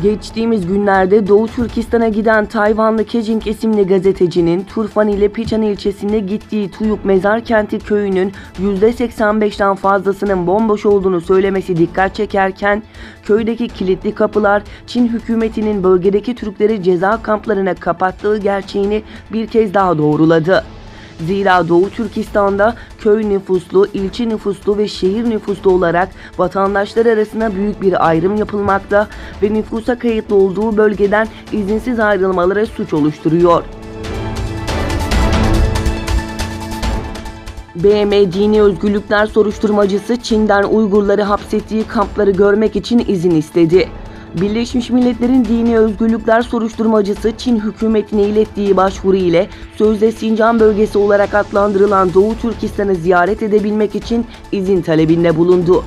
Geçtiğimiz günlerde Doğu Türkistan'a giden Tayvanlı Kejing isimli gazetecinin Turfan ile Piçan ilçesinde gittiği Tuyuk Mezarkenti köyünün %85'ten fazlasının bomboş olduğunu söylemesi dikkat çekerken, köydeki kilitli kapılar Çin hükümetinin bölgedeki Türkleri ceza kamplarına kapattığı gerçeğini bir kez daha doğruladı. Zira Doğu Türkistan'da köy nüfuslu, ilçe nüfuslu ve şehir nüfuslu olarak vatandaşlar arasında büyük bir ayrım yapılmakta ve nüfusa kayıtlı olduğu bölgeden izinsiz ayrılmaları suç oluşturuyor. BM Dini Özgürlükler Soruşturmacısı Çin'den Uygurları hapsettiği kampları görmek için izin istedi. Birleşmiş Milletler'in Dini Özgürlükler Soruşturmacısı Çin hükümetine ilettiği başvuru ile sözde Sincan bölgesi olarak adlandırılan Doğu Türkistan'ı ziyaret edebilmek için izin talebinde bulundu.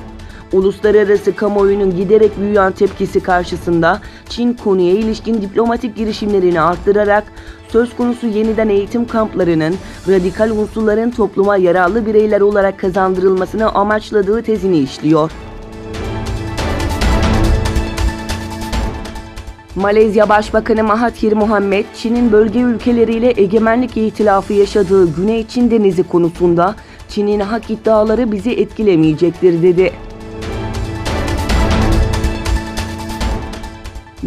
Uluslararası kamuoyunun giderek büyüyen tepkisi karşısında Çin konuya ilişkin diplomatik girişimlerini arttırarak söz konusu yeniden eğitim kamplarının radikal unsurların topluma yararlı bireyler olarak kazandırılmasını amaçladığı tezini işliyor. Malezya Başbakanı Mahathir Mohamad, Çin'in bölge ülkeleriyle egemenlik ihtilafı yaşadığı Güney Çin Denizi konusunda Çin'in hak iddiaları bizi etkilemeyecektir dedi.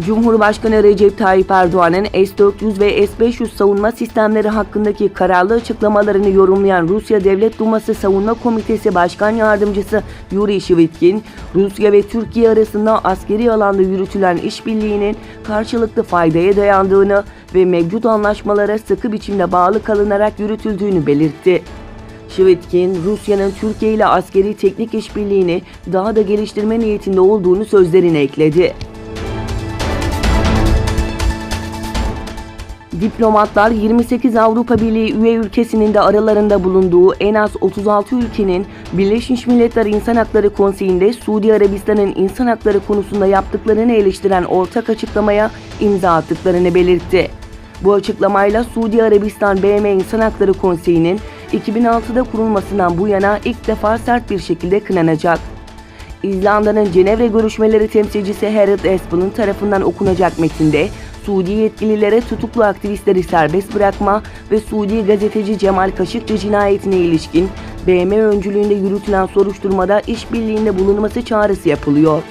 Cumhurbaşkanı Recep Tayyip Erdoğan'ın S-400 ve S-500 savunma sistemleri hakkındaki kararlı açıklamalarını yorumlayan Rusya Devlet Duması Savunma Komitesi Başkan Yardımcısı Yuri Shvitkin, Rusya ve Türkiye arasında askeri alanda yürütülen işbirliğinin karşılıklı faydaya dayandığını ve mevcut anlaşmalara sıkı biçimde bağlı kalınarak yürütüldüğünü belirtti. Shvitkin, Rusya'nın Türkiye ile askeri teknik işbirliğini daha da geliştirme niyetinde olduğunu sözlerine ekledi. Diplomatlar 28 Avrupa Birliği üye ülkesinin de aralarında bulunduğu en az 36 ülkenin Birleşmiş Milletler İnsan Hakları Konseyi'nde Suudi Arabistan'ın insan hakları konusunda yaptıklarını eleştiren ortak açıklamaya imza attıklarını belirtti. Bu açıklamayla Suudi Arabistan BM İnsan Hakları Konseyi'nin 2006'da kurulmasından bu yana ilk defa sert bir şekilde kınanacak. İzlanda'nın Cenevre görüşmeleri temsilcisi Harald Espel'in tarafından okunacak metinde Suudi yetkililere tutuklu aktivistleri serbest bırakma ve Suudi gazeteci Cemal Kaşıkçı cinayetine ilişkin BM öncülüğünde yürütülen soruşturmada işbirliğinde bulunması çağrısı yapılıyor.